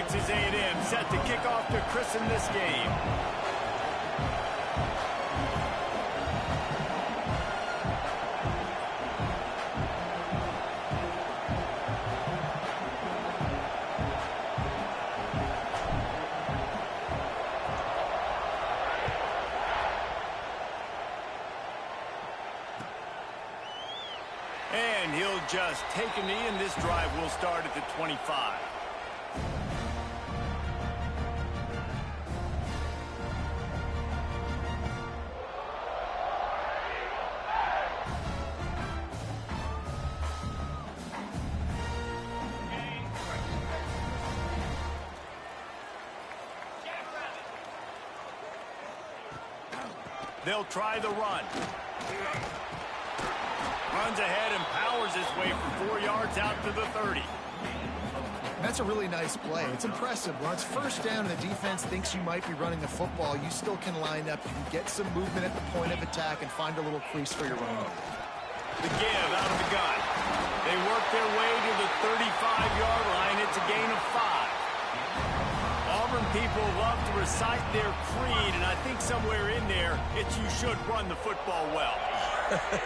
Texas A&M set to kick off to christen this game. And he'll just take a knee, and this drive will start at the 25. They'll try the run. Runs ahead and powers his way for 4 yards out to the 30. That's a really nice play. It's impressive. When it's first down and the defense thinks you might be running the football, you still can line up. You can get some movement at the point of attack and find a little crease for your running back. The give out of the gun. They work their way to the 35-yard line. It's a gain of 5. Auburn people love to recite their creed, and I think somewhere in there, it's you should run the football well.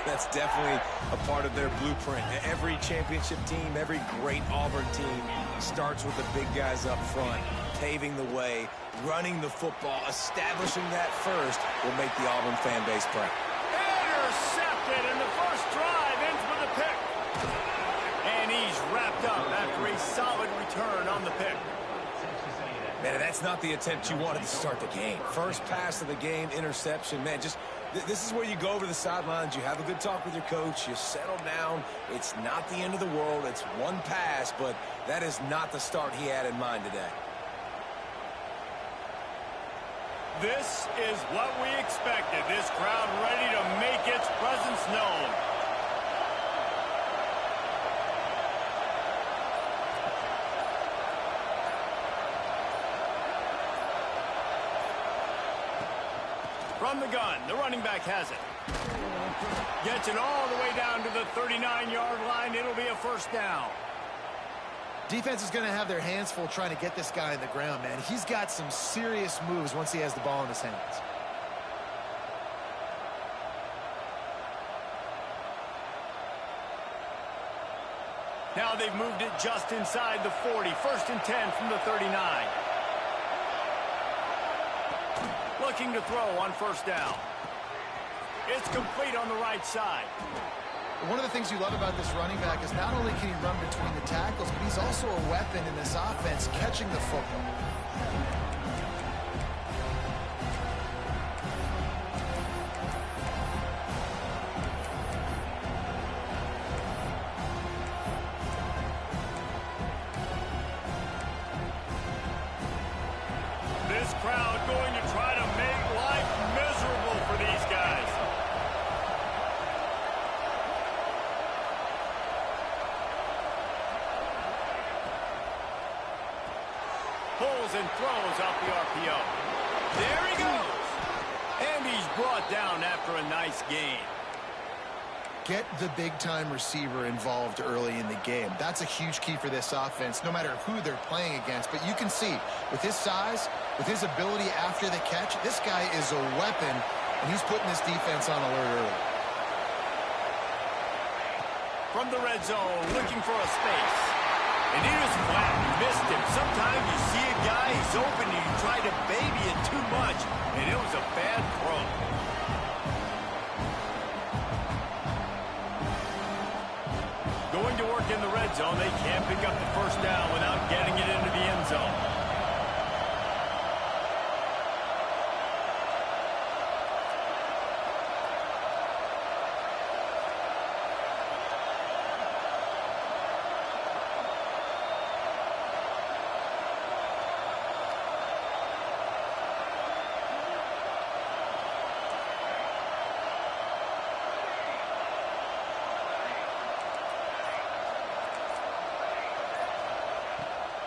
That's definitely a part of their blueprint. Every championship team, every great Auburn team starts with the big guys up front, paving the way, running the football, establishing that first will make the Auburn fan base proud. Intercepted, and the first drive ends with a pick. And he's wrapped up after a solid return on the pick. Man, that's not the attempt you wanted to start the game. First pass of the game, interception. Man, just this is where you go over the sidelines. You have a good talk with your coach. You settle down. It's not the end of the world. It's one pass, but that is not the start he had in mind today. This is what we expected. This crowd ready to make its presence known. From the gun, the running back has it. Gets it all the way down to the 39-yard line. It'll be a first down. Defense is going to have their hands full trying to get this guy on the ground, man. He's got some serious moves once he has the ball in his hands. Now they've moved it just inside the 40. First and 10 from the 39. Looking to throw on first down. It's complete on the right side. One of the things you love about this running back is not only can he run between the tackles, but he's also a weapon in this offense catching the football. This crowd going to try to make life miserable for these guys. Pulls and throws off the RPO. There he goes. And he's brought down after a nice gain. Get the big-time receiver involved early in the game. That's a huge key for this offense, no matter who they're playing against. But you can see, with his size, with his ability after the catch, this guy is a weapon, and he's putting this defense on alert early. From the red zone, looking for a space. And he was flat and missed him. Sometimes you see a guy, he's open, and you try to baby it too much, and it was a bad throw. Going to work in the red zone, they can't pick up the first down without getting it into the end zone.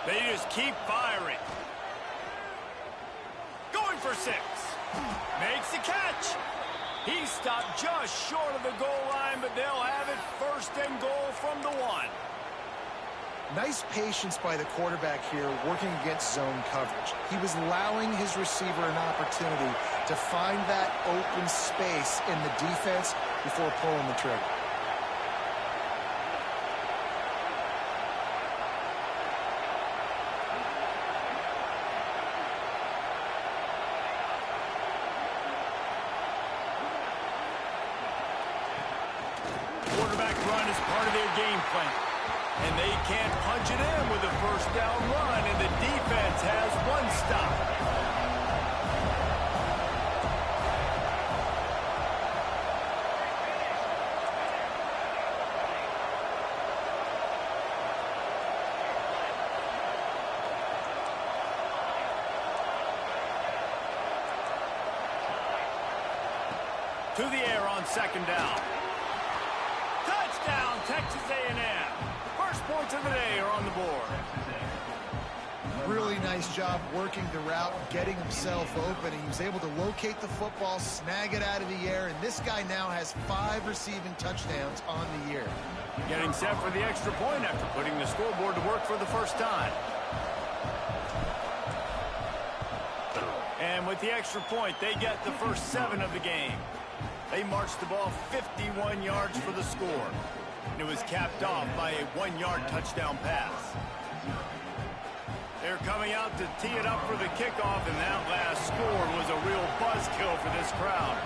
They just keep firing. Going for 6. Makes the catch. He stopped just short of the goal line, but they'll have it first and goal from the 1. Nice patience by the quarterback here working against zone coverage. He was allowing his receiver an opportunity to find that open space in the defense before pulling the trigger. Quarterback run is part of their game plan. And they can't punch it in with a first down run, and the defense has one stop. To the air on second down. Touchdown, Texas A&M. First points of the day are on the board. Really nice job working the route, getting himself open. He was able to locate the football, snag it out of the air, and this guy now has 5 receiving touchdowns on the year. Getting set for the extra point after putting the scoreboard to work for the first time. And with the extra point, they get the first 7 of the game. They marched the ball 51 yards for the score. And it was capped off by a 1-yard touchdown pass. They're coming out to tee it up for the kickoff, and that last score was a real buzzkill for this crowd.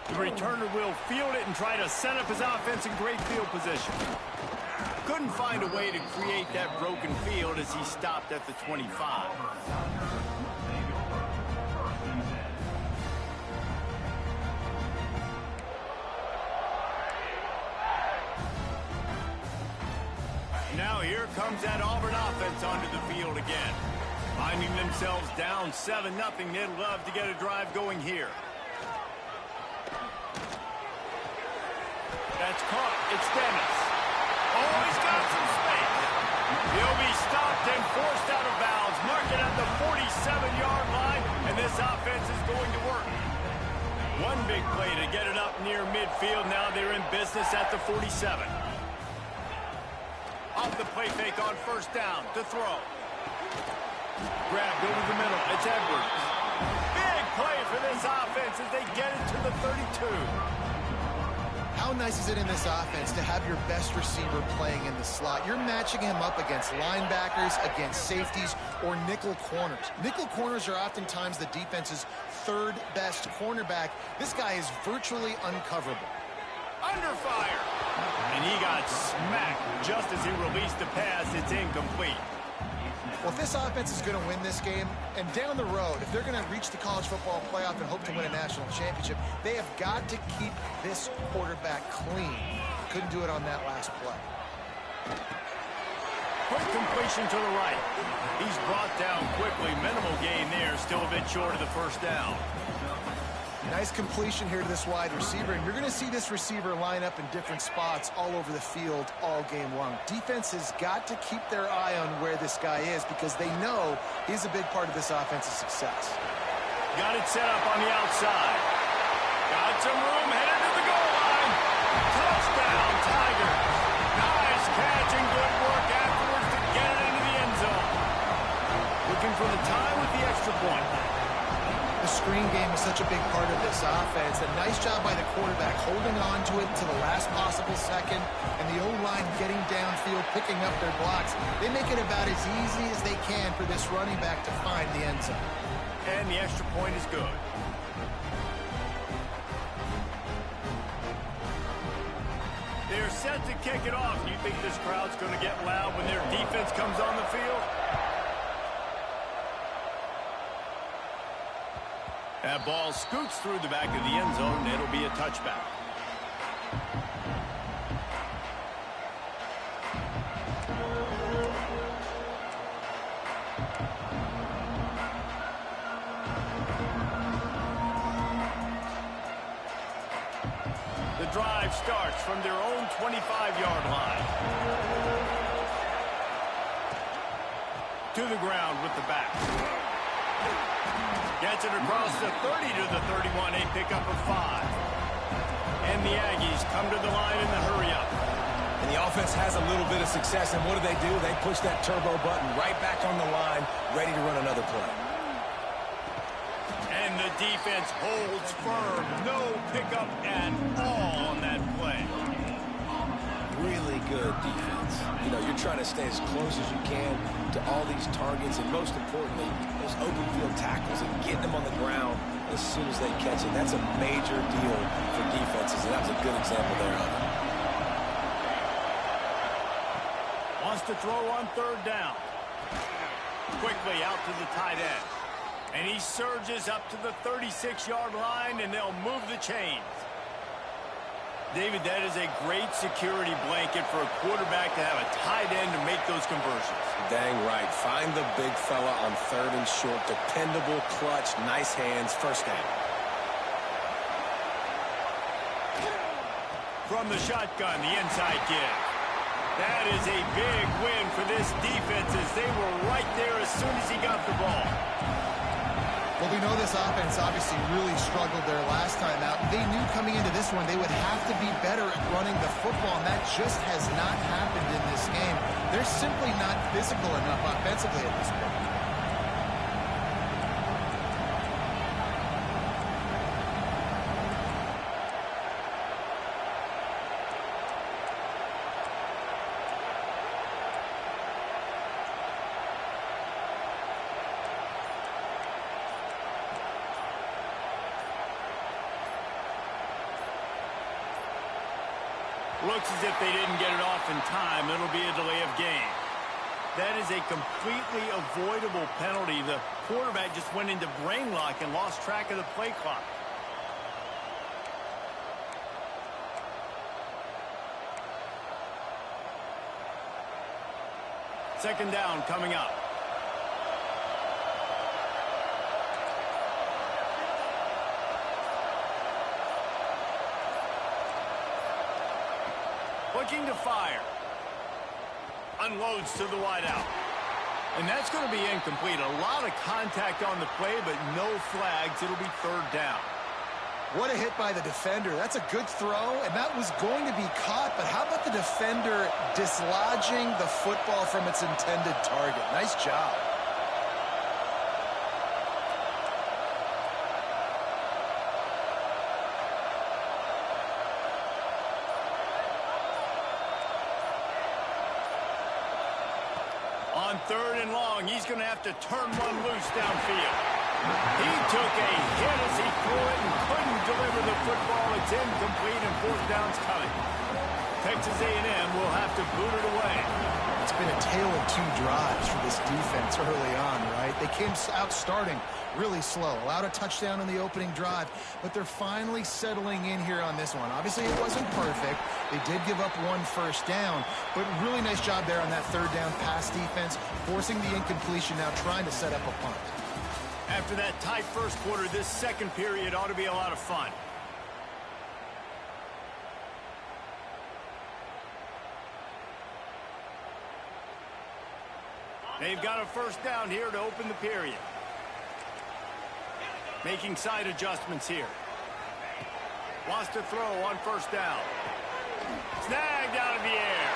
The returner will field it and try to set up his offense in great field position. Couldn't find a way to create that broken field as he stopped at the 25. Now here comes that Auburn offense onto the field again. Finding themselves down 7-0, they'd love to get a drive going here. That's caught. It's Dennis. Oh, he's got some space. He'll be stopped and forced out of bounds. Mark it at the 47-yard line, and this offense is going to work. One big play to get it up near midfield. Now they're in business at the 47. Off the play fake on first down to throw. Grabbed over the middle. It's Edwards. Big play for this offense as they get it to the 32. How nice is it in this offense to have your best receiver playing in the slot? You're matching him up against linebackers, against safeties, or nickel corners. Nickel corners are oftentimes the defense's 3rd best cornerback. This guy is virtually uncoverable. Under fire. And he got smacked just as he released the pass. It's incomplete. Well, if this offense is going to win this game, and down the road, if they're going to reach the college football playoff and hope to win a national championship, they have got to keep this quarterback clean. Couldn't do it on that last play. Quick completion to the right. He's brought down quickly. Minimal gain there. Still a bit short of the first down. Nice completion here to this wide receiver, and you're going to see this receiver line up in different spots all over the field all game long. Defense has got to keep their eye on where this guy is because they know he's a big part of this offense's success. Got it set up on the outside. Got some room, headed to the goal line. Touchdown, Tigers. Nice catch and good work afterwards to get it into the end zone. Looking for the tie with the extra point. The screen game is such a big part of this offense. A nice job by the quarterback holding on to it to the last possible second, and the O-line getting downfield, picking up their blocks. They make it about as easy as they can for this running back to find the end zone. And the extra point is good. They're set to kick it off. You think this crowd's going to get loud when their defense comes on the field? That ball scoots through the back of the end zone, and it'll be a touchback. The drive starts from their own 25-yard line. To the ground with the back. Gets it across the 30 to the 31. A pickup of 5. And the Aggies come to the line in the hurry-up. And the offense has a little bit of success, and what do? They push that turbo button right back on the line, ready to run another play. And the defense holds firm. No pickup at all on that play. Really good defense. You know, you're trying to stay as close as you can to all these targets, and most importantly, those open field tackles and getting them on the ground as soon as they catch it. That's a major deal for defenses, and that was a good example there of it. Wants to throw on 3rd down. Quickly out to the tight end. And he surges up to the 36-yard line, and they'll move the chains. David, that is a great security blanket for a quarterback to have a tight end to make those conversions. Dang right. Find the big fella on 3rd and short. Dependable, clutch, nice hands, 1st down. From the shotgun, the inside give. That is a big win for this defense as they were right there as soon as he got the ball. Well, we know this offense obviously really struggled there last time out. They knew coming into this one they would have to be better at running the football, and that just has not happened in this game. They're simply not physical enough offensively at this point. Looks as if they didn't get it off in time. It'll be a delay of game. That is a completely avoidable penalty. The quarterback just went into brain lock and lost track of the play clock. Second down coming up. Looking to fire. Unloads to the wideout. And that's going to be incomplete. A lot of contact on the play, but no flags. It'll be 3rd down. What a hit by the defender. That's a good throw, and that was going to be caught. But how about the defender dislodging the football from its intended target? Nice job. On 3rd and long, he's going to have to turn one loose downfield. He took a hit as he threw it and couldn't deliver the football. It's incomplete and 4th down's coming. Texas A&M will have to boot it away. It's been a tale of 2 drives for this defense early on, right? They came out starting really slow, allowed a touchdown on the opening drive, but they're finally settling in here on this one. Obviously, it wasn't perfect. They did give up 1 first down, but really nice job there on that 3rd down pass defense, forcing the incompletion, now trying to set up a punt. After that tight first quarter, this second period ought to be a lot of fun. They've got a first down here to open the period. Making side adjustments here. Wants to throw on 1st down. Snagged out of the air.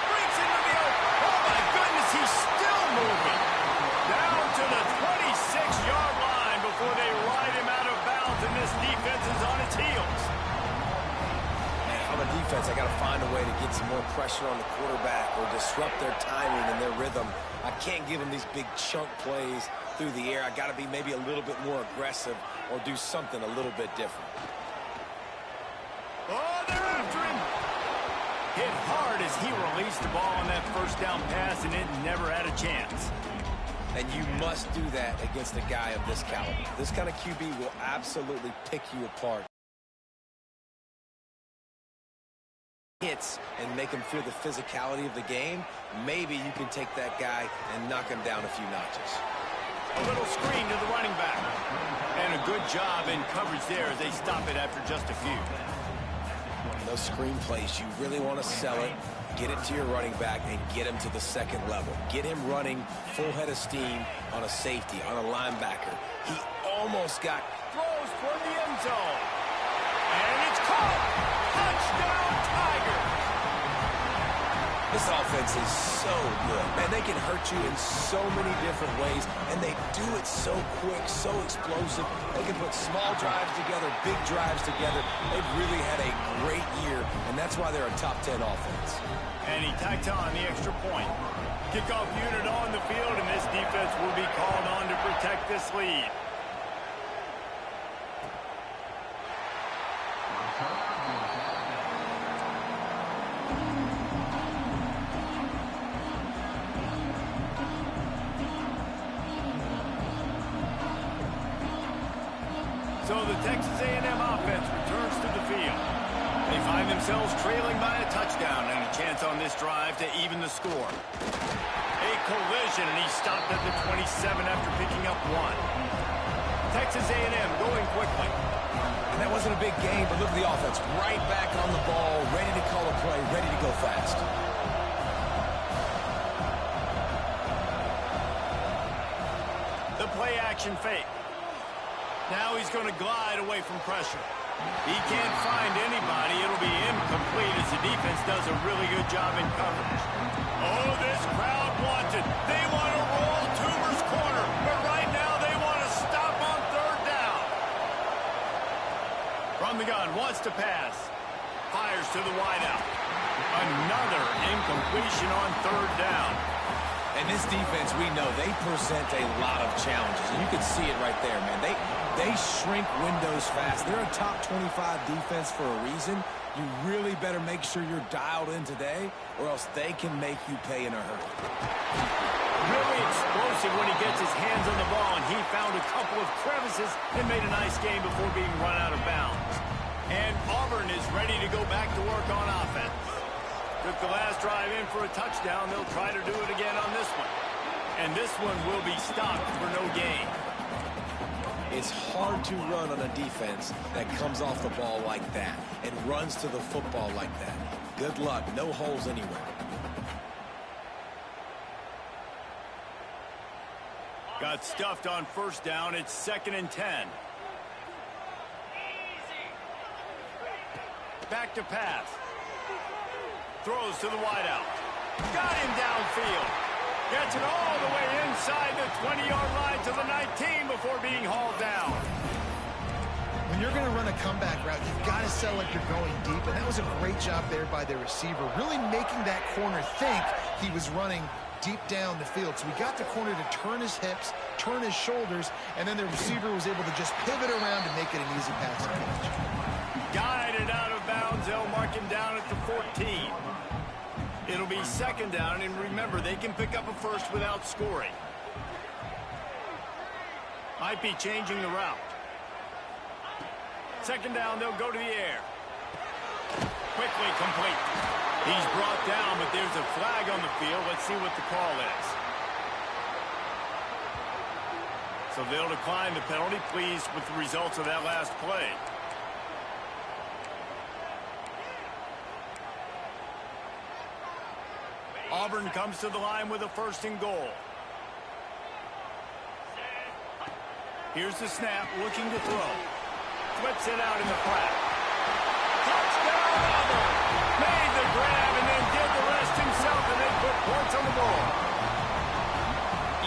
Breaks into the open. Oh, my goodness, he's still moving. Down to the 26-yard line before they ride him out of bounds, and this defense is on its heels. Man, on the defense, I got to find a way to get some more pressure on the quarterback or disrupt their timing and their rhythm. I can't give them these big chunk plays through the air. I got to be maybe a little bit more aggressive or do something a little bit different. Oh, they're after him. Hit hard as he released the ball on that first down pass, and it never had a chance. And you must do that against a guy of this caliber. This kind of QB will absolutely pick you apart. Hits and make him feel the physicality of the game. Maybe you can take that guy and knock him down a few notches. A little screen to the running back. And a good job in coverage there as they stop it after just a few. Those screen plays, you really want to sell it. get it to your running back and get him to the second level. Get him running full head of steam on a safety, on a linebacker. He almost got... Throws for the end zone. And it's caught. Touchdown, Tigers. This offense is so good. Man, they can hurt you in so many different ways, and they do it so quick, so explosive. They can put small drives together, big drives together. They've really had a great year, and that's why they're a top 10 offense. And he tacked on the extra point. Kickoff unit on the field, and this defense will be called on to protect this lead. So the Texas A&M offense returns to the field. They find themselves trailing by a touchdown and a chance on this drive to even the score. A collision, and he stopped at the 27 after picking up one. Texas A&M going quickly. And that wasn't a big game, but look at the offense. Right back on the ball, ready to call a play, ready to go fast. The play action fake. Now he's going to glide away from pressure. He can't find anybody. It'll be incomplete as the defense does a really good job in coverage. Oh, this crowd wants it. They want to roll Toomer's corner, but right now they want to stop on third down. From the gun, wants to pass. Fires to the wideout. Another incompletion on third down. And this defense, we know, they present a lot of challenges. And you can see it right there, man. They shrink windows fast. They're a top 25 defense for a reason. You really better make sure you're dialed in today, or else they can make you pay in a hurry. Really explosive when he gets his hands on the ball, and he found a couple of crevices and made a nice game before being run out of bounds. And Auburn is ready to go back to work on offense. Took the last drive in for a touchdown. They'll try to do it again on this one. And this one will be stopped for no gain. It's hard to run on a defense that comes off the ball like that and runs to the football like that. Good luck. No holes anywhere. Got stuffed on first down. It's 2nd and 10. Back to pass. Throws to the wideout. Got him downfield. Gets it all the way inside the 20-yard line to the 19 before being hauled down. When you're going to run a comeback route, you've got to sell like you're going deep, and that was a great job there by the receiver, really making that corner think he was running deep down the field. So we got the corner to turn his hips, turn his shoulders, and then the receiver was able to just pivot around and make it an easy pass and catch. Guided out of bounds. They'll mark him down at the 14. It'll be 2nd down, and remember, they can pick up a first without scoring. Might be changing the route. 2nd down, they'll go to the air. Quickly complete. He's brought down, but there's a flag on the field. Let's see what the call is. So they'll decline the penalty. Pleased with the results of that last play. Auburn comes to the line with a 1st and goal. Here's the snap, looking to throw. Flips it out in the flat. Touchdown, Auburn! Made the grab and then did the rest himself, and they put points on the board.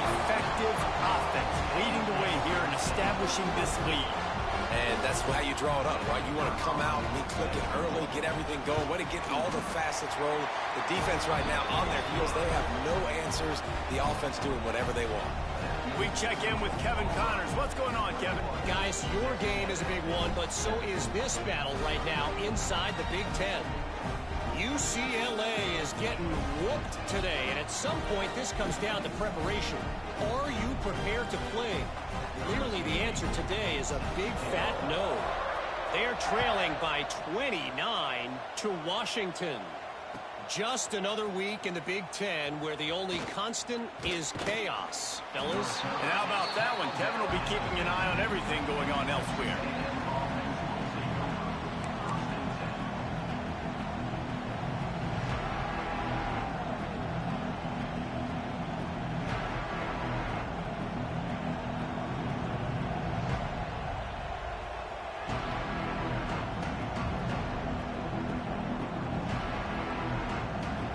Effective offense, leading the way here and establishing this lead. And that's how you draw it up, right? You want to come out, be clicking early, get everything going, way to get all the facets rolling. The defense right now on their heels, they have no answers. The offense doing whatever they want. We check in with Kevin Connors. What's going on, Kevin? Guys, your game is a big one, but so is this battle right now inside the Big Ten. UCLA is getting whooped today, and at some point this comes down to preparation. Are you prepared to play? Clearly the answer today is a big fat no. They're trailing by 29 to Washington. Just another week in the Big Ten where the only constant is chaos, fellas. And how about that one? Kevin will be keeping an eye on everything going on elsewhere.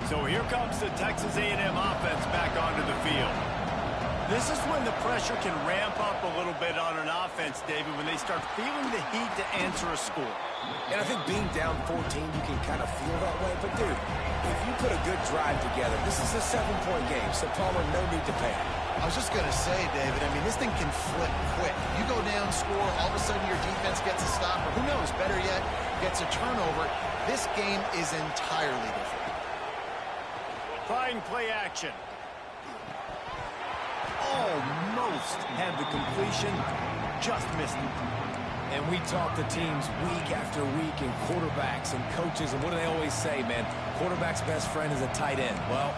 So here comes the Texas A&M offense back onto the field. This is when the pressure can ramp up a little bit on an offense, David, when they start feeling the heat to answer a score. And I think being down 14, you can kind of feel that way. But, dude, if you put a good drive together, this is a 7-point game, so Palmer, no need to panic. I was just going to say, David, I mean, this thing can flip quick. You go down, score, all of a sudden your defense gets a stop, or who knows, better yet, gets a turnover. This game is entirely different. Fine play action. Almost had the completion, just missed it. And we talk to teams week after week and quarterbacks and coaches, and what do they always say, man? Quarterback's best friend is a tight end. Well,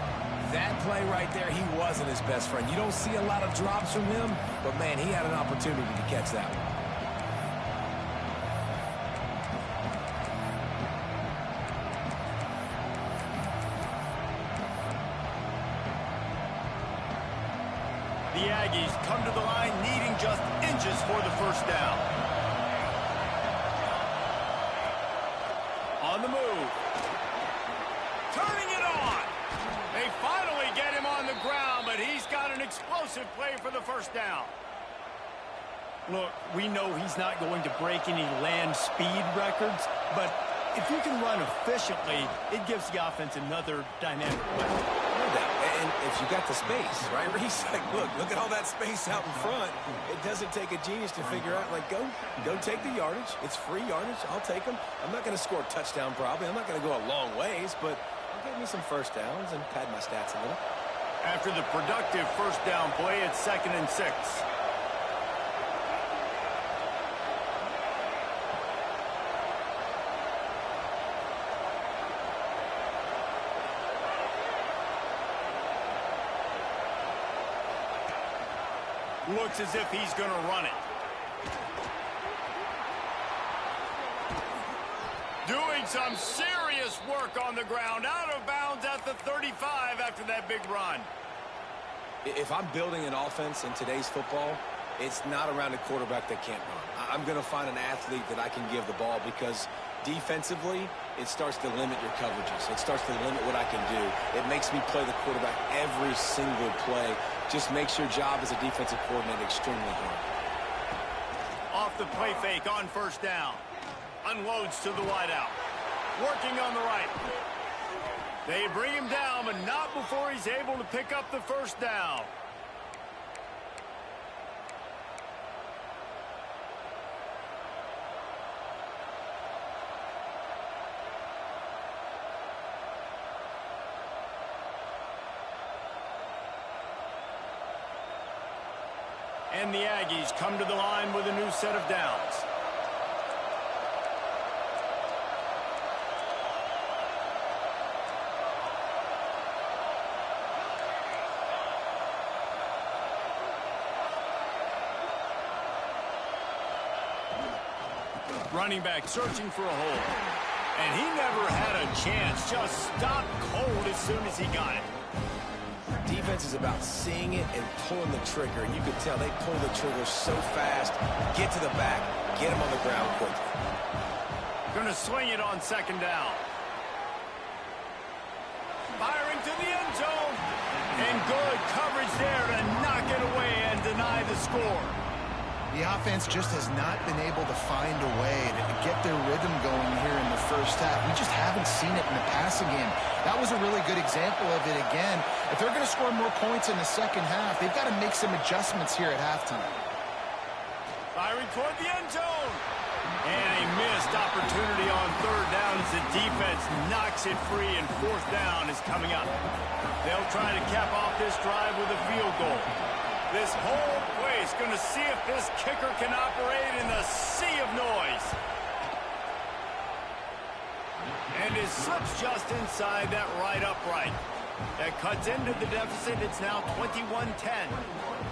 that play right there, he wasn't his best friend. You don't see a lot of drops from him, but, man, he had an opportunity to catch that one. The Aggies come to the line needing just inches for the first down. On the move. Turning it on. They finally get him on the ground, but he's got an explosive play for the first down. Look, we know he's not going to break any land speed records, but if you can run efficiently, it gives the offense another dynamic weapon. And if you got the space, right? He's like, look at all that space out in front. It doesn't take a genius to figure out, like, go take the yardage. It's free yardage. I'll take them. I'm not going to score a touchdown probably. I'm not going to go a long ways, but I'll give me some first downs and pad my stats a little. After the productive first down play, it's 2nd and 6. Looks as if he's going to run it. Doing some serious work on the ground. Out of bounds at the 35 after that big run. If I'm building an offense in today's football, it's not around a quarterback that can't run. I'm going to find an athlete that I can give the ball because defensively, it starts to limit your coverages. It starts to limit what I can do. It makes me play the quarterback every single play. Just makes your job as a defensive coordinator extremely hard. Off the play fake on first down. Unloads to the wideout. Working on the right. They bring him down, but not before he's able to pick up the first down. And the Aggies come to the line with a new set of downs. Running back searching for a hole. And he never had a chance. Just stopped cold as soon as he got it. Defense is about seeing it and pulling the trigger, and you can tell they pull the trigger so fast, get to the back, get him on the ground quickly. Going to swing it on 2nd down. Firing to the end zone. And good coverage there to knock it away and deny the score. The offense just has not been able to find a way to get their rhythm going here in the first half. We just haven't seen it in the passing game. That was a really good example of it again. If they're going to score more points in the second half, they've got to make some adjustments here at halftime. Firing toward the end zone. And a missed opportunity on 3rd down as the defense knocks it free, and 4th down is coming up. They'll try to cap off this drive with a field goal. This whole place going to see if this kicker can operate in the sea of noise. And it slips just inside that right upright. That cuts into the deficit. It's now 21-10.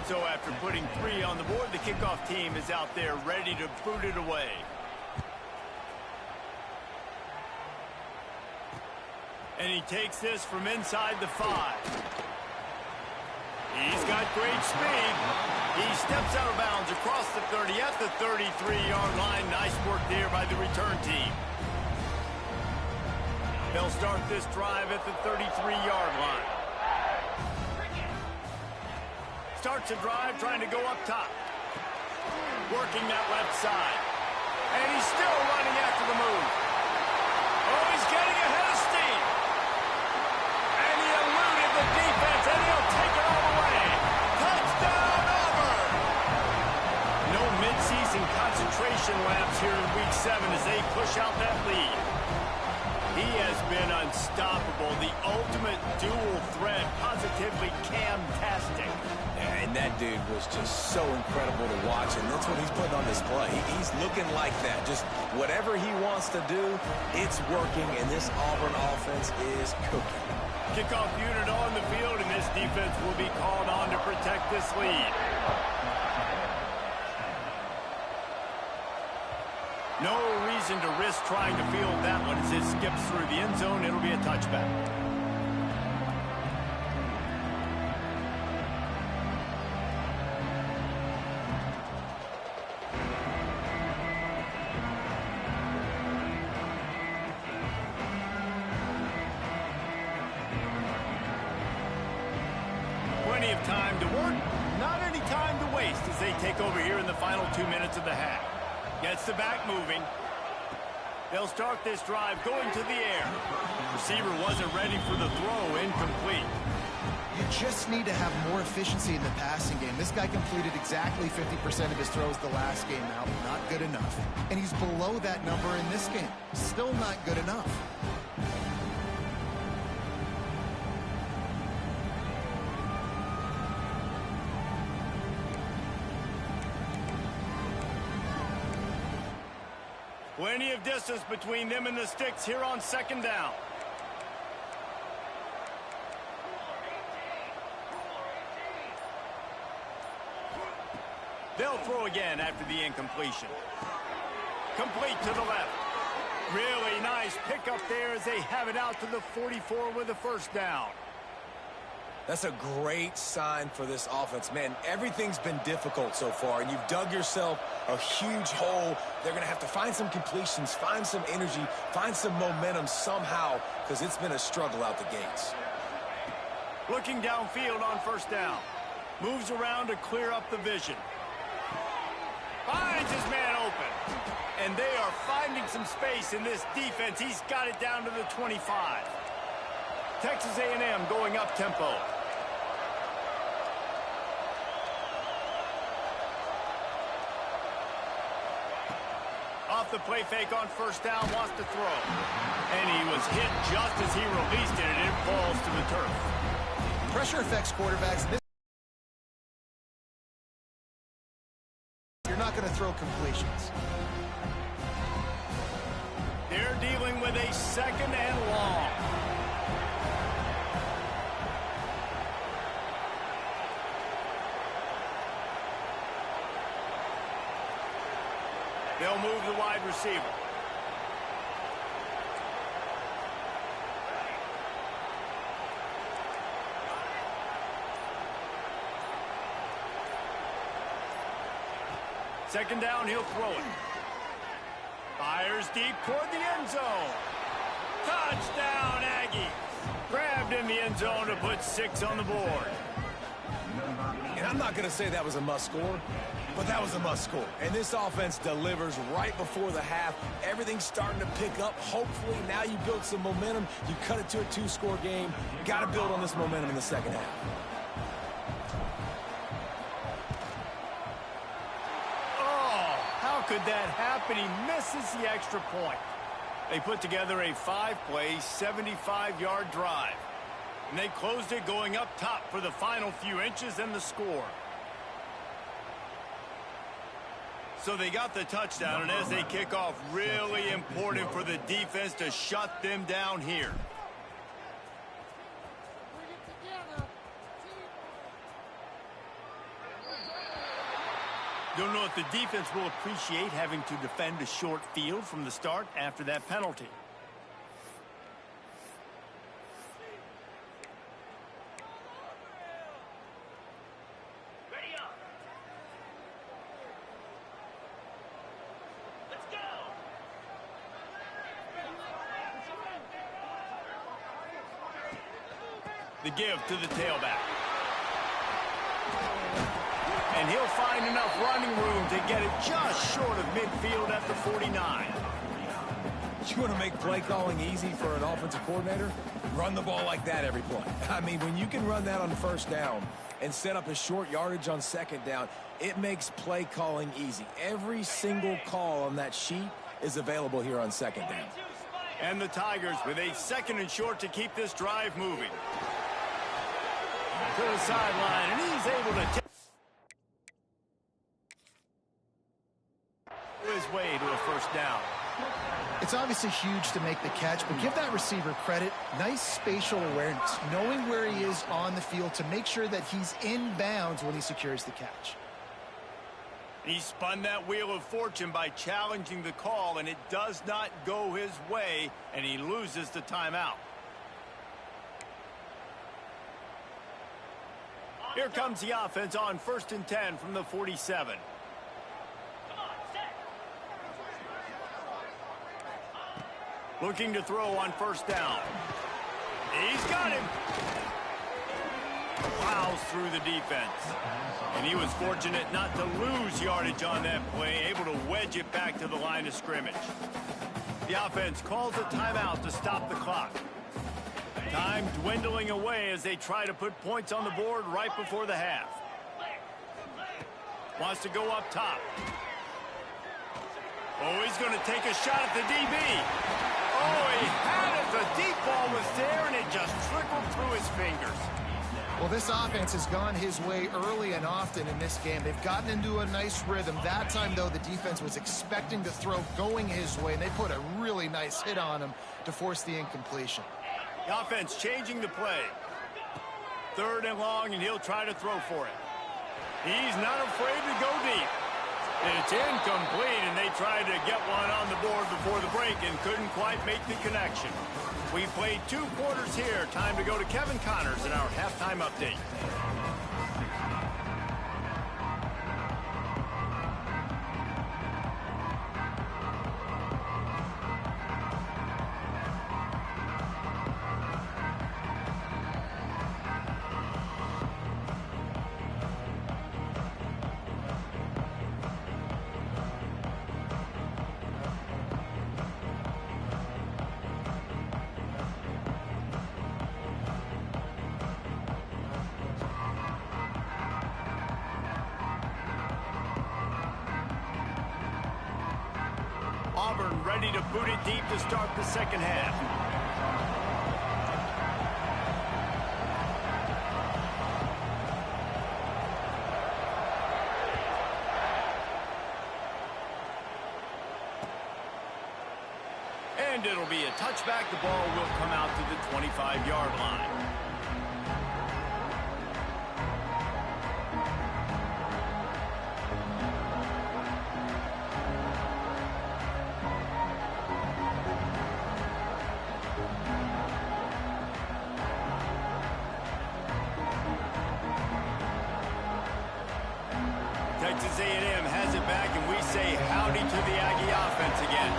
So after putting 3 on the board, the kickoff team is out there ready to boot it away. And he takes this from inside the 5. He's got great speed. He steps out of bounds across the 30 at the 33-yard line. Nice work there by the return team. They'll start this drive at the 33-yard line. Starts a drive trying to go up top. Working that left side. And he's still running after the move. Oh, he's getting ahead of steam. And he eluded the defense, and he'll take it all the way. Touchdown, Auburn! No midseason concentration laps here in Week 7 as they push out that lead. He has been unstoppable, the ultimate dual threat, positively Cam-tastic. And that dude was just so incredible to watch, and that's what he's putting on display. He's looking like that. Just whatever he wants to do, it's working, and this Auburn offense is cooking. Kickoff unit on the field, and this defense will be called on to protect this lead. No reason to risk trying to field that one as it skips through the end zone. It'll be a touchback. Plenty of time to work, not any time to waste as they take over here in the final 2 minutes of the half. Gets the back moving. They'll start this drive going to the air. Receiver wasn't ready for the throw, incomplete. You just need to have more efficiency in the passing game. This guy completed exactly 50% of his throws the last game out. Not good enough. And he's below that number in this game. Still not good enough. Plenty of distance between them and the sticks here on second down. They'll throw again after the incompletion. Complete to the left. Really nice pickup there as they have it out to the 44 with a first down. That's a great sign for this offense. Man, everything's been difficult so far, and you've dug yourself a huge hole. They're going to have to find some completions, find some energy, find some momentum somehow, because it's been a struggle out the gates. Looking downfield on first down. Moves around to clear up the vision. Finds his man open. And they are finding some space in this defense. He's got it down to the 25. Texas A&M going up tempo. Off the play fake on first down, wants to throw. And he was hit just as he released it, and it falls to the turf. Pressure affects quarterbacks. You're not going to throw completions. They're dealing with a second and long. They'll move the wide receiver. Second down, he'll throw it. Fires deep toward the end zone. Touchdown, Aggies. Grabbed in the end zone to put 6 on the board. And I'm not going to say that was a must score, but that was a must score. And this offense delivers right before the half. Everything's starting to pick up. Hopefully now you build some momentum. You cut it to a 2-score game. Got to build on this momentum in the second half. Oh, how could that happen? He misses the extra point. They put together a 5-play, 75-yard drive. And they closed it going up top for the final few inches and the score. So they got the touchdown, and as they kick off, really important for the defense to shut them down here. Don't know if the defense will appreciate having to defend a short field from the start after that penalty. The give to the tailback. And he'll find enough running room to get it just short of midfield at the 49. You want to make play calling easy for an offensive coordinator? Run the ball like that every play. I mean, when you can run that on first down and set up a short yardage on second down, it makes play calling easy. Every single call on that sheet is available here on second down. And the Tigers with a 2nd and short to keep this drive moving. To the sideline, and he's able to take his way to a first down. It's obviously huge to make the catch, but give that receiver credit. Nice spatial awareness, knowing where he is on the field to make sure that he's in bounds when he secures the catch. He spun that wheel of fortune by challenging the call, and it does not go his way, and he loses the timeout. Here comes the offense on 1st and 10 from the 47. Looking to throw on first down. He's got him. Plows through the defense. And he was fortunate not to lose yardage on that play, able to wedge it back to the line of scrimmage. The offense calls a timeout to stop the clock. Time dwindling away as they try to put points on the board right before the half. Wants to go up top. Oh, he's going to take a shot at the DB. Oh, he had it. The deep ball was there, and it just trickled through his fingers. Well, this offense has gone his way early and often in this game. They've gotten into a nice rhythm. That time, though, the defense was expecting to throw going his way, and they put a really nice hit on him to force the incompletion. The offense changing the play. 3rd and long, and he'll try to throw for it. He's not afraid to go deep. It's incomplete, and they tried to get one on the board before the break and couldn't quite make the connection. We played 2 quarters here. Time to go to Kevin Connors in our halftime update. Auburn ready to boot it deep to start the second half. And it'll be a touchback. The ball will come out to the 25-yard line. Texas A&M has it back, and we say howdy to the Aggie offense again.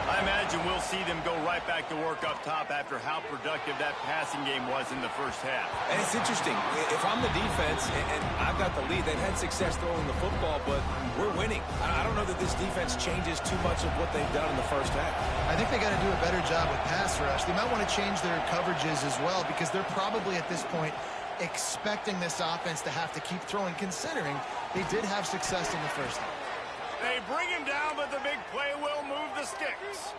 I imagine we'll see them go right back to work up top after how productive that passing game was in the first half. And it's interesting. If I'm the defense and I've got the lead, they've had success throwing the football, but we're winning. I don't know that this defense changes too much of what they've done in the first half. I think they got to do a better job with pass rush. They might want to change their coverages as well, because they're probably at this point expecting this offense to have to keep throwing, considering they did have success in the first half. They bring him down, but the big play will move the sticks.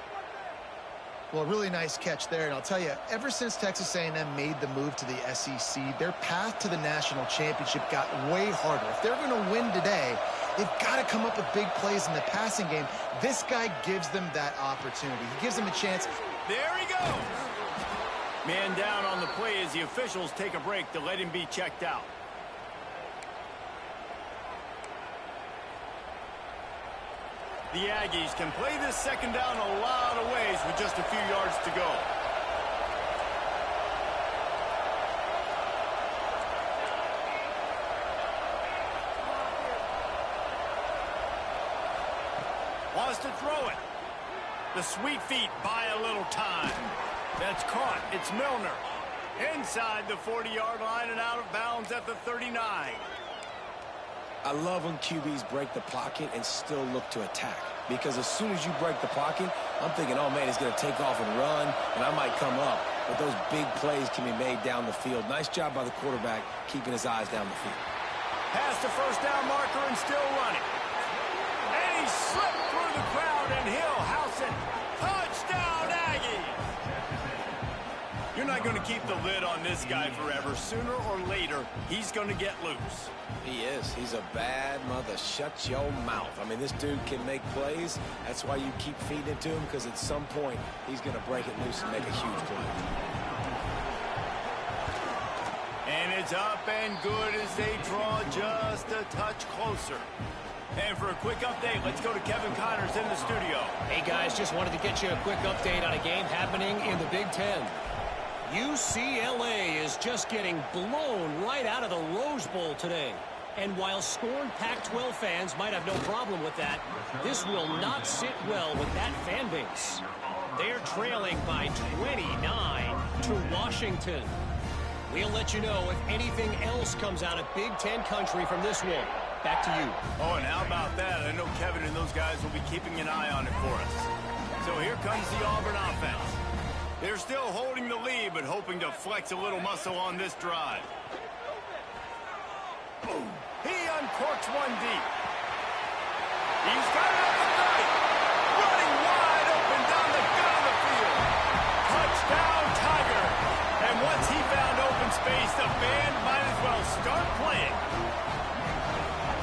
Well, really nice catch there, and I'll tell you, ever since Texas A&M made the move to the SEC, their path to the national championship got way harder. If they're going to win today, they've got to come up with big plays in the passing game. This guy gives them that opportunity. He gives them a chance. There he goes. Man down on the play as the officials take a break to let him be checked out. The Aggies can play this second down a lot of ways with just a few yards to go. Wants to throw it. The sweet feet buy a little time. That's caught. It's Milner. Inside the 40-yard line and out of bounds at the 39. I love when QBs break the pocket and still look to attack. Because as soon as you break the pocket, I'm thinking, oh, man, he's going to take off and run, and I might come up. But those big plays can be made down the field. Nice job by the quarterback keeping his eyes down the field. Past the first down marker and still running. And he slipped through the crowd, and he'll house it. Touchdown, Aggies! You're not going to keep the lid on this guy forever. Sooner or later, he's going to get loose. He is. He's a bad mother. Shut your mouth. I mean, this dude can make plays. That's why you keep feeding it to him, because at some point, he's going to break it loose and make a huge play. And it's up and good as they draw just a touch closer. And for a quick update, let's go to Kevin Connors in the studio. Hey, guys, just wanted to get you a quick update on a game happening in the Big Ten. UCLA is just getting blown right out of the Rose Bowl today. And while scorned Pac-12 fans might have no problem with that, this will not sit well with that fan base. They're trailing by 29 to Washington. We'll let you know if anything else comes out of Big Ten country from this one. Back to you. Oh, and how about that? I know Kevin and those guys will be keeping an eye on it for us. So here comes the Auburn offense. They're still holding the lead, but hoping to flex a little muscle on this drive. Boom. He uncorks one deep. He's got it up the 30. Running wide open down the gut of the field. Touchdown, Tiger. And once he found open space, the band might as well start playing.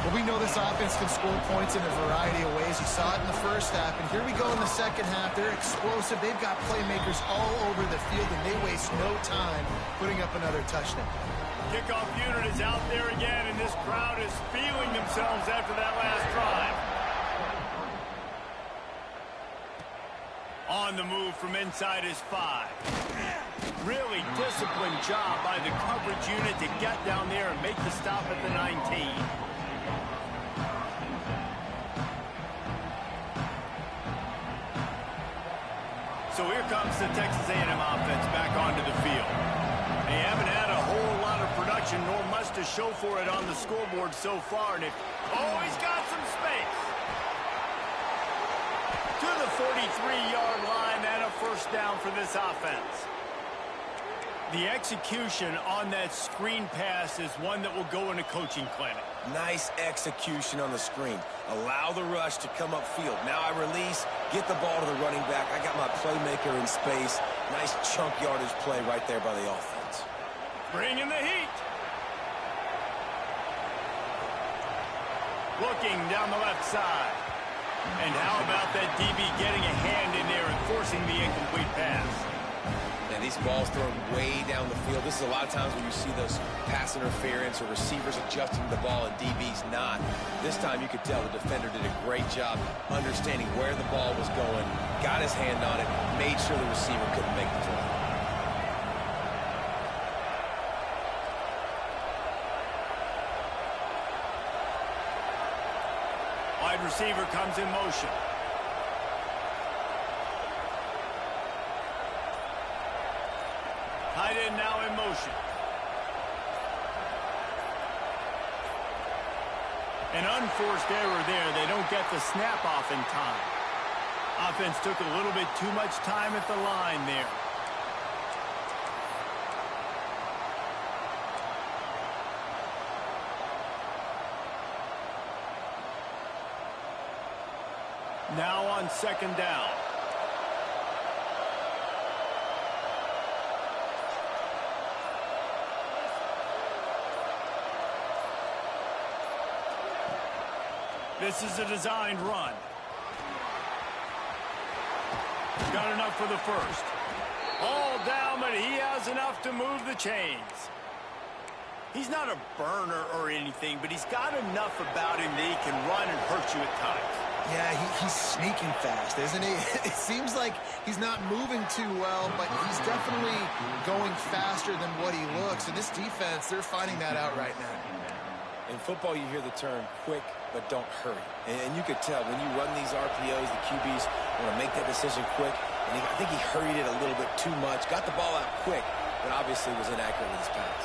Well, we know this offense can score points in a variety of ways. You saw it in the first half, and here we go in the second half. They're explosive. They've got playmakers all over the field, and they waste no time putting up another touchdown. Kickoff unit is out there again, and this crowd is feeling themselves after that last drive. On the move from inside his 5. Really disciplined job by the coverage unit to get down there and make the stop at the 19. So here comes the Texas A&M offense back onto the field. They haven't had a whole lot of production, nor much to show for it on the scoreboard so far. And he's got some space. To the 43-yard line and a first down for this offense. The execution on that screen pass is one that will go in a coaching clinic. Nice execution on the screen. Allow the rush to come upfield. Now I release, get the ball to the running back. I got my playmaker in space. Nice chunk yardage play right there by the offense. Bringing the heat. Looking down the left side. And how about that DB getting a hand in there and forcing the incomplete pass? And these balls thrown way down the field. This is a lot of times when you see those pass interference or receivers adjusting the ball and DB's not. This time you could tell the defender did a great job understanding where the ball was going, got his hand on it, made sure the receiver couldn't make the play. Wide receiver comes in motion. Tight end now in motion. An unforced error there. They don't get the snap off in time. Offense took a little bit too much time at the line there. Now on second down. This is a designed run. Got enough for the first. All down, but he has enough to move the chains. He's not a burner or anything, but he's got enough about him that he can run and hurt you at times. Yeah, he's sneaking fast, isn't he? It seems like he's not moving too well, but he's definitely going faster than what he looks. And this defense, they're finding that out right now. In football, you hear the term quick, but don't hurry. And you could tell when you run these RPOs, the QBs want to make that decision quick. And I think he hurried it a little bit too much, got the ball out quick, but obviously was inaccurate with his pass.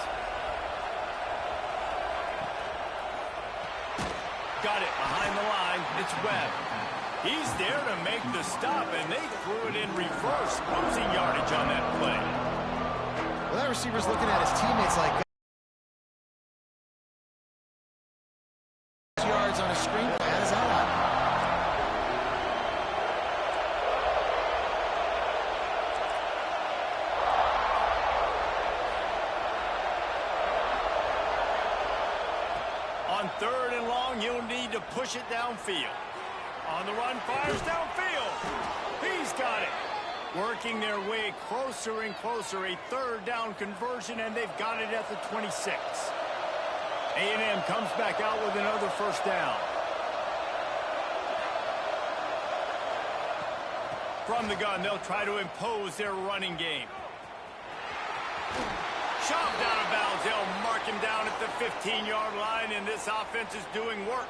Got it behind the line. It's Webb. He's there to make the stop, and they threw it in reverse, losing yardage on that play. Well, that receiver's looking at his teammates like yards on a screen play. How does that happen? On 3rd and long, you'll need to push it downfield. On the run, fires downfield. He's got it. Working their way closer and closer. A 3rd down conversion, and they've got it at the 26. A&M comes back out with another 1st down. From the gun, they'll try to impose their running game. Shoved out of bounds. They'll mark him down at the 15-yard line, and this offense is doing work.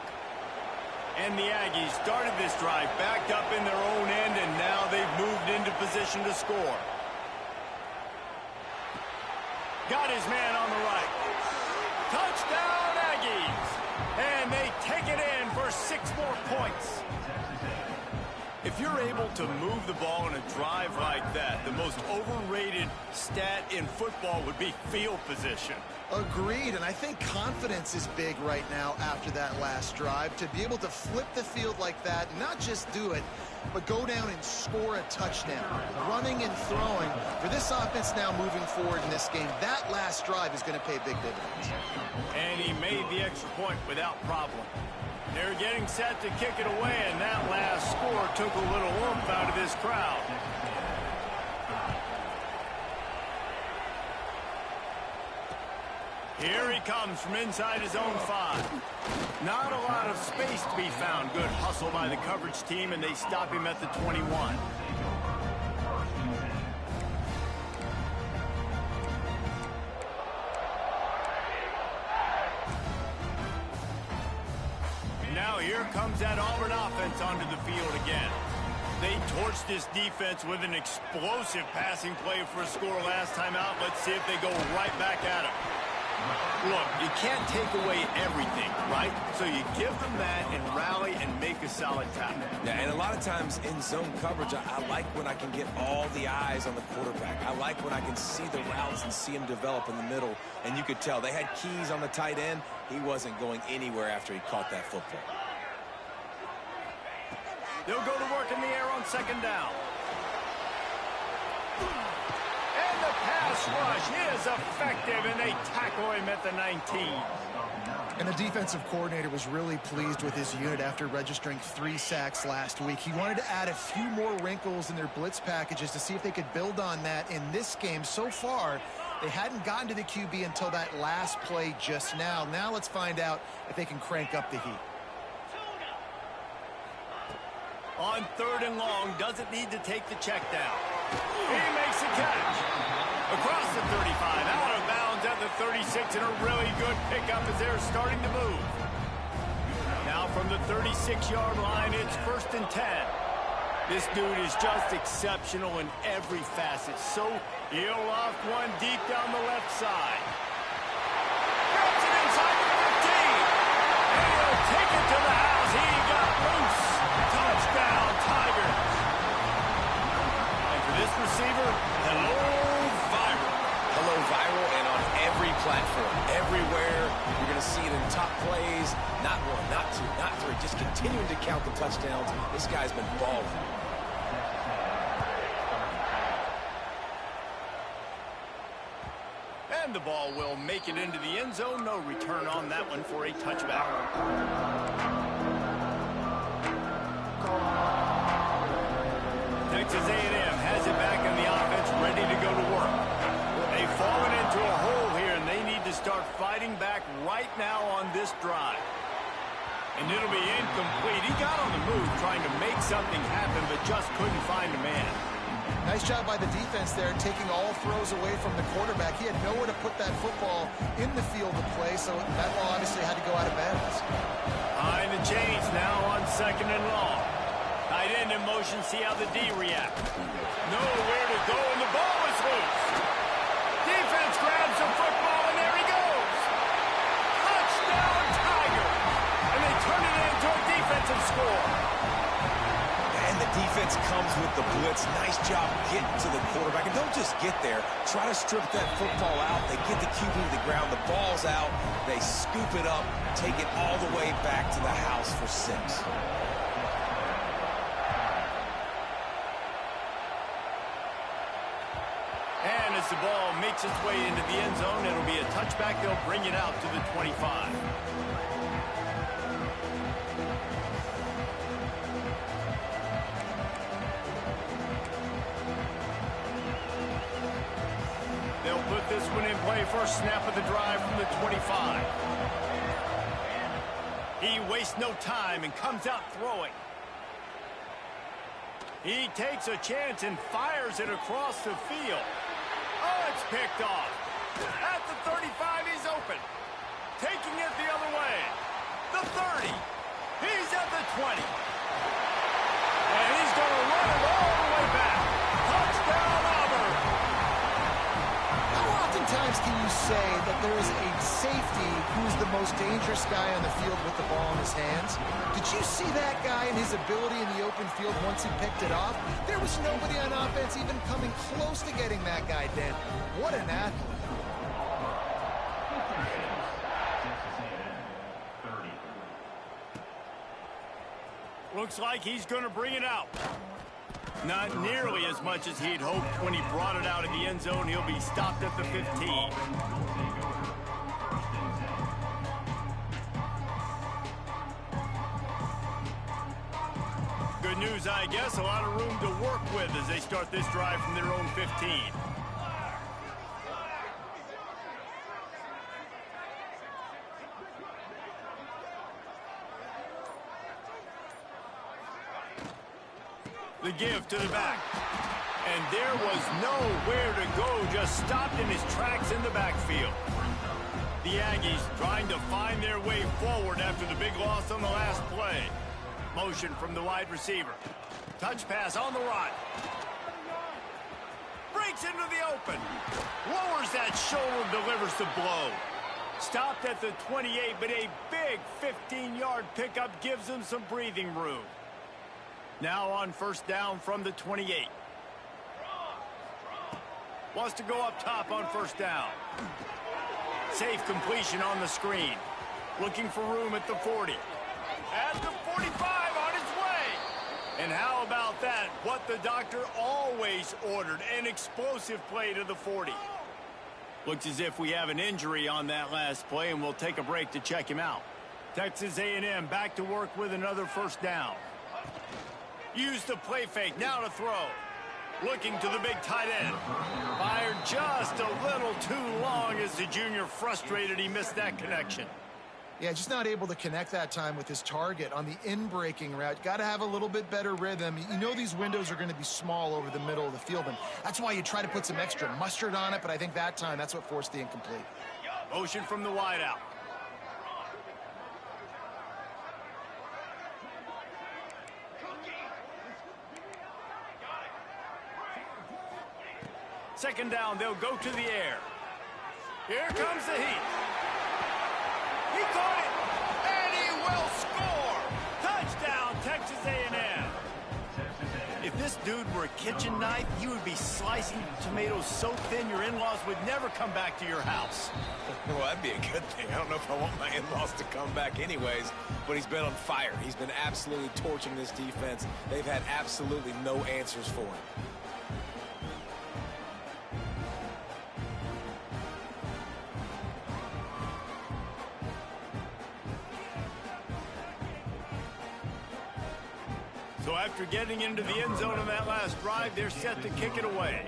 And the Aggies started this drive backed up in their own end, and now they've moved into position to score. Got his man on the right. Touchdown, Aggies! And they take it in for 6 more points. If you're able to move the ball in a drive like that, the most overrated stat in football would be field position. Agreed, and I think confidence is big right now after that last drive. To be able to flip the field like that, not just do it, but go down and score a touchdown. Running and throwing, for this offense now moving forward in this game, that last drive is going to pay big dividends. And he made the extra point without problem. They're getting set to kick it away, and that last score took a little oomph out of this crowd. Here he comes from inside his own 5. Not a lot of space to be found. Good hustle by the coverage team, and they stop him at the 21. Now here comes that Auburn offense onto the field again. They torched this defense with an explosive passing play for a score last time out. Let's see if they go right back at him. Look, you can't take away everything, right? So you give them that and rally and make a solid tackle. Yeah, and a lot of times in zone coverage, I like when I can get all the eyes on the quarterback. I like when I can see the routes and see him develop in the middle. And you could tell they had keys on the tight end. He wasn't going anywhere after he caught that football. They'll go to work in the air on 2nd down. And the pass rush is effective, and they tackle him at the 19. And the defensive coordinator was really pleased with his unit after registering 3 sacks last week. He wanted to add a few more wrinkles in their blitz packages to see if they could build on that in this game. So far, they hadn't gotten to the QB until that last play just now. Now let's find out if they can crank up the heat. On 3rd and long, doesn't need to take the check down. He makes a catch. Across the 35, out of bounds at the 36, and a really good pickup as they're starting to move. Now from the 36-yard line, it's 1st and 10. This dude is just exceptional in every facet. So he'll loft one deep down the left side. Grabs it inside the 15. And he'll take it to the house. He got loose. Touchdown, Tigers. And for this receiver, hello, viral. Hello, viral, and on every platform, everywhere. You're going to see it in top plays. Not 1, not 2, not 3. Just continuing to count the touchdowns. This guy's been balling. And the ball will make it into the end zone. No return on that one for a touchback. Texas A&M has it back in the offense, ready to go to work. They've fallen into a hole here, and they need to start fighting back right now on this drive. And it'll be incomplete. He got on the move trying to make something happen, but just couldn't find a man. Nice job by the defense there, taking all throws away from the quarterback. He had nowhere to put that football in the field of play, so that ball obviously had to go out of bounds. Behind the chains now on 2nd and long. Tight end in motion, see how the D react. Nowhere to go, and the ball is loose. get to the quarterback. And don't just get there. Try to strip that football out. They get the QB to the ground. The ball's out. They scoop it up, take it all the way back to the house for 6. And as the ball makes its way into the end zone, it'll be a touchback. They'll bring it out to the 25. They'll put this one in play. First snap of the drive from the 25. He wastes no time and comes out throwing. He takes a chance and fires it across the field. Oh, it's picked off. At the 35, he's open. Taking it the other way. The 30. He's at the 20. And he's going to run it all the way back. Touchdown, Auburn. How oftentimes can you say that there is a safety who's the most dangerous guy on the field with the ball in his hands? Did you see that guy and his ability in the open field once he picked it off? There was nobody on offense even coming close to getting that guy down. What an athlete. Looks like he's going to bring it out. Not nearly as much as he'd hoped when he brought it out of the end zone. He'll be stopped at the 15. Good news, I guess. A lot of room to work with as they start this drive from their own 15. The give to the back. And there was nowhere to go, just stopped in his tracks in the backfield. The Aggies trying to find their way forward after the big loss on the last play. Motion from the wide receiver. Touch pass on the run. Breaks into the open. Lowers that shoulder, delivers the blow. Stopped at the 28, but a big 15-yard pickup gives him some breathing room. Now on first down from the 28. Wants to go up top on first down. Safe completion on the screen. Looking for room at the 40. At the 45 on his way. And how about that? What the doctor always ordered. An explosive play to the 40. Looks as if we have an injury on that last play, and we'll take a break to check him out. Texas A&M back to work with another first down. Use the play fake, now to throw. Looking to the big tight end. Fired just a little too long as the junior frustrated he missed that connection. Yeah, just not able to connect that time with his target on the in-breaking route. Got to have a little bit better rhythm. You know these windows are going to be small over the middle of the field, and that's why you try to put some extra mustard on it, but I think that time that's what forced the incomplete. Motion from the wideout. Second down, they'll go to the air. Here comes the heat. He caught it, and he will score. Touchdown, Texas A&M. If this dude were a kitchen knife, you would be slicing tomatoes so thin your in-laws would never come back to your house. Well, that'd be a good thing. I don't know if I want my in-laws to come back anyways, but he's been on fire. He's been absolutely torching this defense. They've had absolutely no answers for him. So after getting into the end zone on that last drive, they're set to kick it away.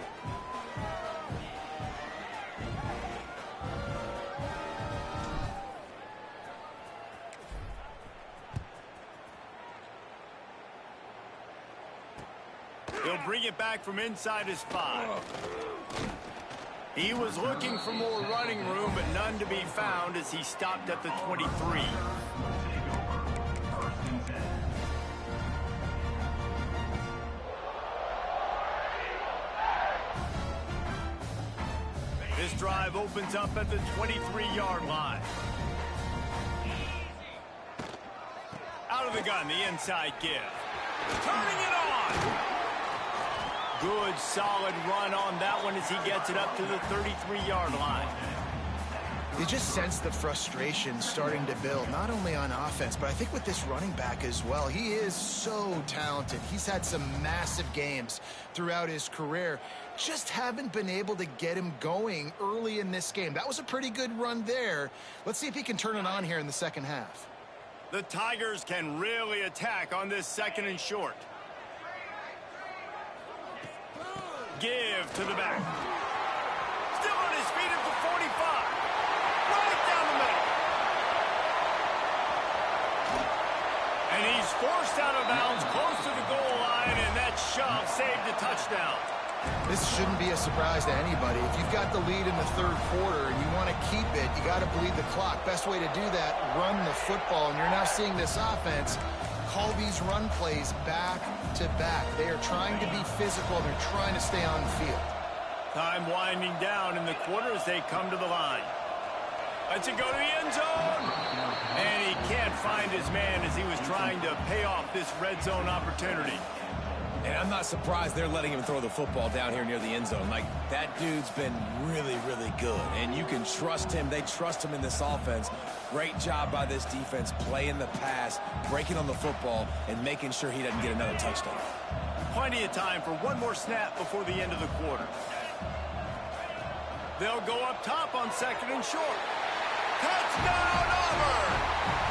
He'll bring it back from inside his 5. He was looking for more running room, but none to be found as he stopped at the 23. This drive opens up at the 23-yard line. Out of the gun, the inside give. Turning it on. good, solid run on that one as he gets it up to the 33-yard line. You just sense the frustration starting to build, not only on offense, but I think with this running back as well. He is so talented. He's had some massive games throughout his career. Just haven't been able to get him going early in this game. That was a pretty good run there. Let's see if he can turn it on here in the second half. The Tigers can really attack on this 2nd and short. Give to the back. Still on his feet at the 45. Right down the middle. And he's forced out of bounds close to the goal line, and that shove saved a touchdown. This shouldn't be a surprise to anybody. If you've got the lead in the 3rd quarter and you want to keep it, you got to bleed the clock. Best way to do that, run the football. And you're now seeing this offense call these run plays back to back. They are trying to be physical. They're trying to stay on the field. Time winding down in the quarter as they come to the line. Let's it go to the end zone. And he can't find his man as he was trying to pay off this red zone opportunity. And I'm not surprised they're letting him throw the football down here near the end zone. Like, that dude's been really, really good. And you can trust him. They trust him in this offense. Great job by this defense playing the pass, breaking on the football, and making sure he doesn't get another touchdown. Plenty of time for one more snap before the end of the quarter. They'll go up top on 2nd and short. Touchdown, Auburn!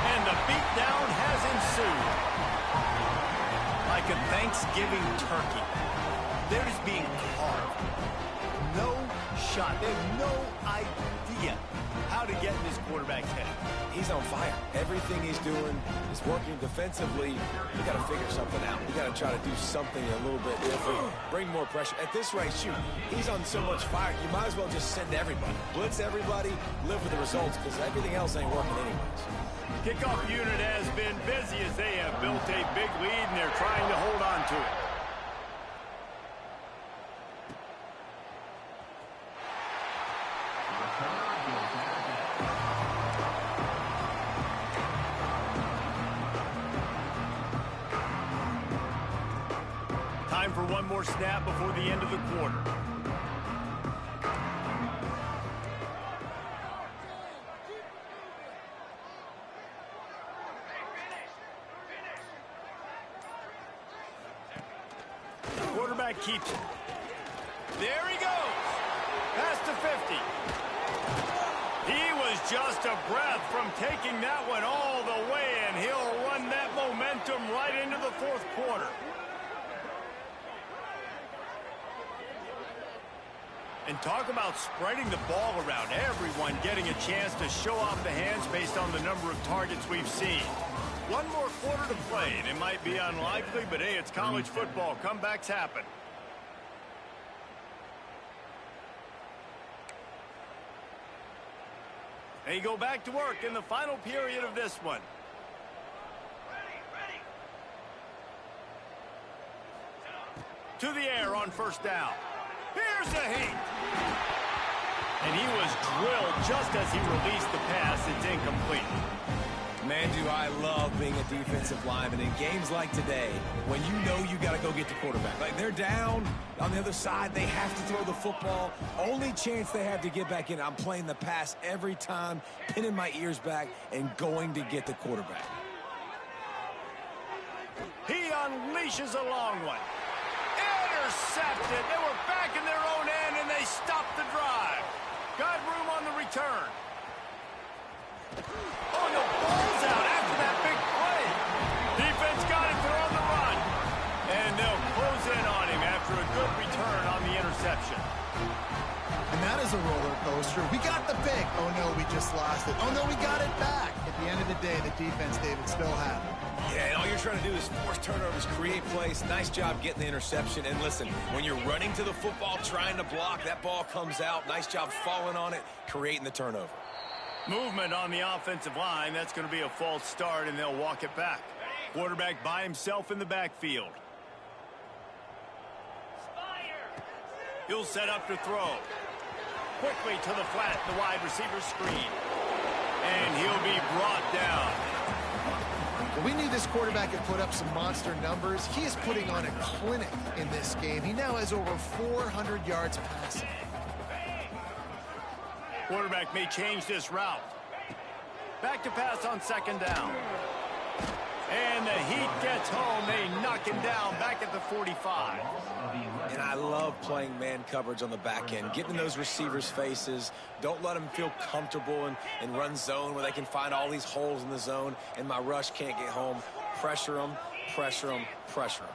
And the beatdown has ensued. Like a Thanksgiving turkey. They're just being carved. No shot. They have no idea how to get in this quarterback's head. He's on fire. Everything he's doing is working defensively. We got to figure something out. We got to try to do something a little bit different. Bring more pressure. At this rate, shoot, he's on so much fire. You might as well just send everybody. Blitz everybody, live with the results, because everything else ain't working anyways. Kickoff unit has been busy as they have built a big lead, and they're trying to hold on to it. Time for one more snap before the end of the quarter. Quarterback keeps it. There he goes. Past the 50. He was just a breath from taking that one all the way, and he'll run that momentum right into the 4th quarter. And talk about spreading the ball around. Everyone getting a chance to show off the hands based on the number of targets we've seen. One more quarter to play, and it might be unlikely, but hey, it's college football. Comebacks happen. They go back to work in the final period of this one. To the air on 1st down. Here's a heat. And he was drilled just as he released the pass. It's incomplete. Man, do I love being a defensive lineman in games like today when you know you got to go get the quarterback. Like, they're down on the other side. They have to throw the football. Only chance they have to get back in. I'm playing the pass every time, pinning my ears back and going to get the quarterback. He unleashes a long one. Intercepted. They were back in their own end, and they stopped the drive. Got room on the return. Oh, no, ball's out after that big play. Defense got it. They're on the run. And they'll close in on him after a good return on the interception. And that is a roller coaster. We got the pick. Oh, no, we just lost it. Oh, no, we got it back. At the end of the day, the defense, David, still have it. Yeah, and all you're trying to do is force turnovers, create plays. Nice job getting the interception. And listen, when you're running to the football, trying to block, that ball comes out. Nice job falling on it, creating the turnover. Movement on the offensive line. That's going to be a false start, and they'll walk it back. Quarterback by himself in the backfield. He'll set up to throw. Quickly to the flat, the wide receiver screen. And he'll be brought down. We knew this quarterback could put up some monster numbers. He is putting on a clinic in this game. He now has over 400 yards passing. Quarterback may change this route. Back to pass on second down. And the heat gets home. They knock him down back at the 45. And I love playing man coverage on the back end, getting in those receivers' faces. Don't let them feel comfortable in run zone where they can find all these holes in the zone and my rush can't get home. Pressure them, pressure them, pressure them.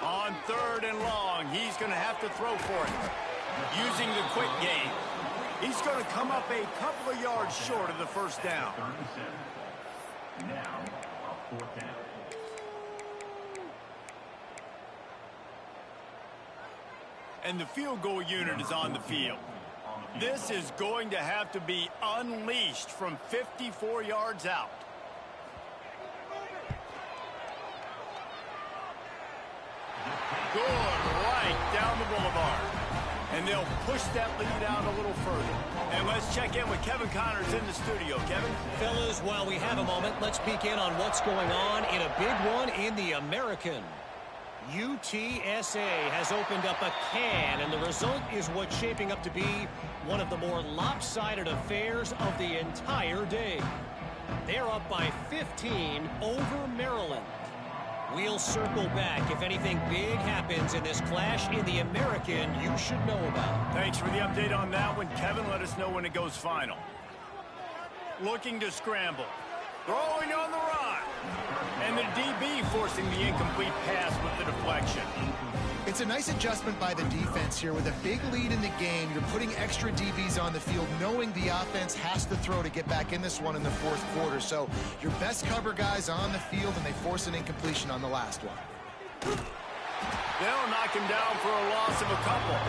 On third and long, he's going to have to throw for it. Using the quick game. He's going to come up a couple of yards short of the first down. And the field goal unit is on the field. This is going to have to be unleashed from 54 yards out. Good right down the boulevard. And they'll push that lead out a little further. And let's check in with Kevin Connors in the studio. Kevin? Fellas, while we have a moment, let's peek in on what's going on in a big one in the American. UTSA has opened up a can, and the result is what's shaping up to be one of the more lopsided affairs of the entire day. They're up by 15 over Maryland. We'll circle back if anything big happens in this clash in the American you should know about. Thanks for the update on that one, Kevin. Let us know when it goes final. Looking to scramble. Throwing on the run. And the DB forcing the incomplete pass with the deflection. It's a nice adjustment by the defense here. With a big lead in the game, you're putting extra DBs on the field, knowing the offense has to throw to get back in this one in the fourth quarter. So your best cover guys on the field, and they force an incompletion on the last one. They'll knock him down for a loss of a couple.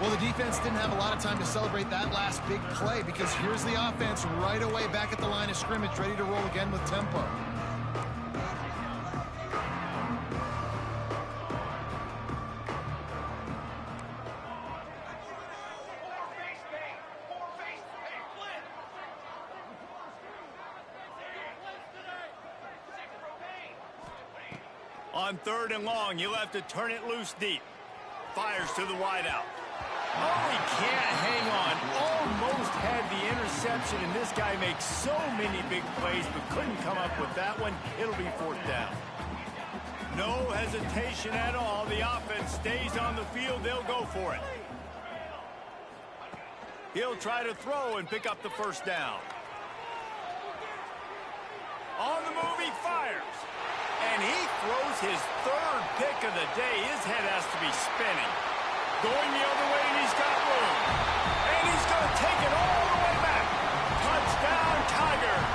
Well, the defense didn't have a lot of time to celebrate that last big play, because here's the offense right away back at the line of scrimmage, ready to roll again with tempo. On third and long, he'll have to turn it loose deep. Fires to the wideout. Oh, he can't hang on. Almost had the interception, and this guy makes so many big plays, but couldn't come up with that one. It'll be fourth down. No hesitation at all. The offense stays on the field. They'll go for it. He'll try to throw and pick up the first down. On the move, he fires. And he throws his third pick of the day. His head has to be spinning. Going the other way, and he's got room. And he's going to take it all the way back. Touchdown, Tigers.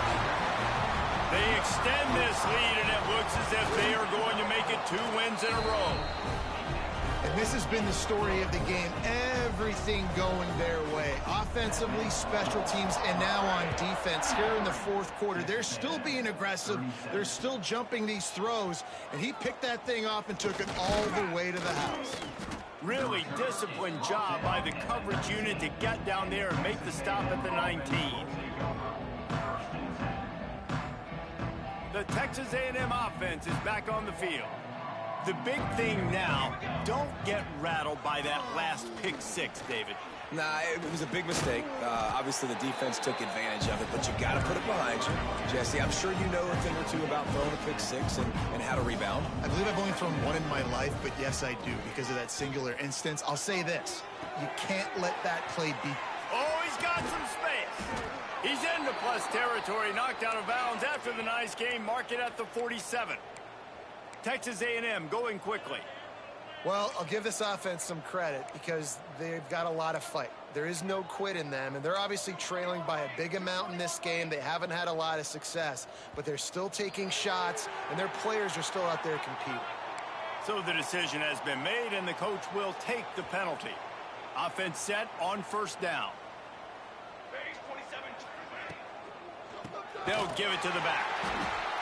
They extend this lead, and it looks as if they are going to make it 2 wins in a row. And this has been the story of the game. Everything going their way. Offensively, special teams, and now on defense here in the fourth quarter. They're still being aggressive. They're still jumping these throws. And he picked that thing off and took it all the way to the house. Really disciplined job by the coverage unit to get down there and make the stop at the 19. The Texas A&M offense is back on the field. The big thing now, don't get rattled by that last pick six, David. Nah, it was a big mistake. Obviously, the defense took advantage of it, but you got to put it behind you. Jesse, I'm sure you know a thing or two about throwing a pick six and how to rebound. I believe I've only thrown one in my life, but yes, I do, because of that singular instance. I'll say this. You can't let that play be. Oh, he's got some space. He's into plus territory, knocked out of bounds after the nice game. Mark it at the 47. Texas A&M going quickly. Well, I'll give this offense some credit because they've got a lot of fight. There is no quit in them, and they're obviously trailing by a big amount in this game. They haven't had a lot of success, but they're still taking shots, and their players are still out there competing. So the decision has been made, and the coach will take the penalty. Offense set on first down. They'll give it to the back.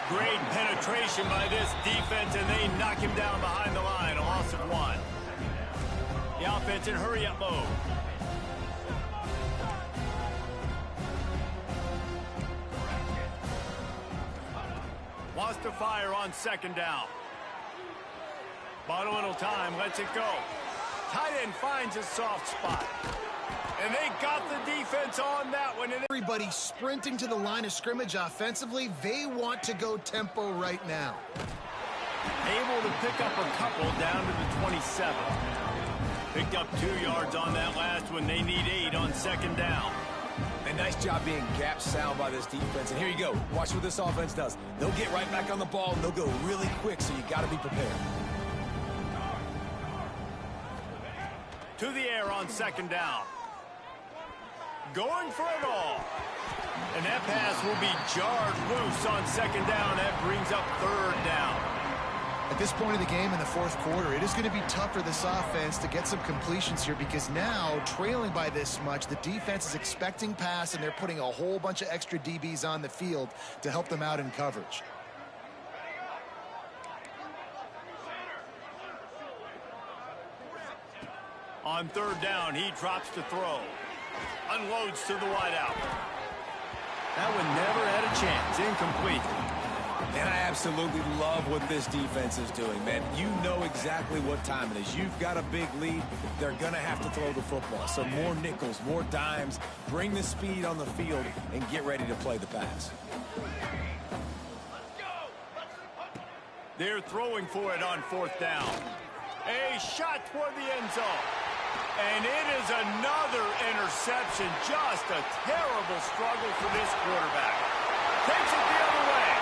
Great penetration by this defense, and they knock him down behind the line. A loss of 1. The offense in hurry-up mode. Wants to fire on second down. Bought a little time, lets it go. Tight end finds a soft spot. And they got the defense on that one. Everybody sprinting to the line of scrimmage offensively. They want to go tempo right now. Able to pick up a couple down to the 27. Picked up 2 yards on that last one. They need 8 on second down. A nice job being gap sound by this defense. And here you go. Watch what this offense does. They'll get right back on the ball, and they'll go really quick, so you got to be prepared. To the air on second down. Going for it all. And that pass will be jarred loose on second down. That brings up third down. At this point of the game in the fourth quarter, it is going to be tough for this offense to get some completions here because now, trailing by this much, the defense is expecting pass, and they're putting a whole bunch of extra DBs on the field to help them out in coverage. On third down, he drops to throw. Unloads to the wideout. That one never had a chance. Incomplete. And I absolutely love what this defense is doing, man. You know exactly what time it is. You've got a big lead. They're going to have to throw the football. So more nickels, more dimes. Bring the speed on the field and get ready to play the pass. They're throwing for it on fourth down. A shot toward the end zone. And it is another interception. Just a terrible struggle for this quarterback. Takes it the other way.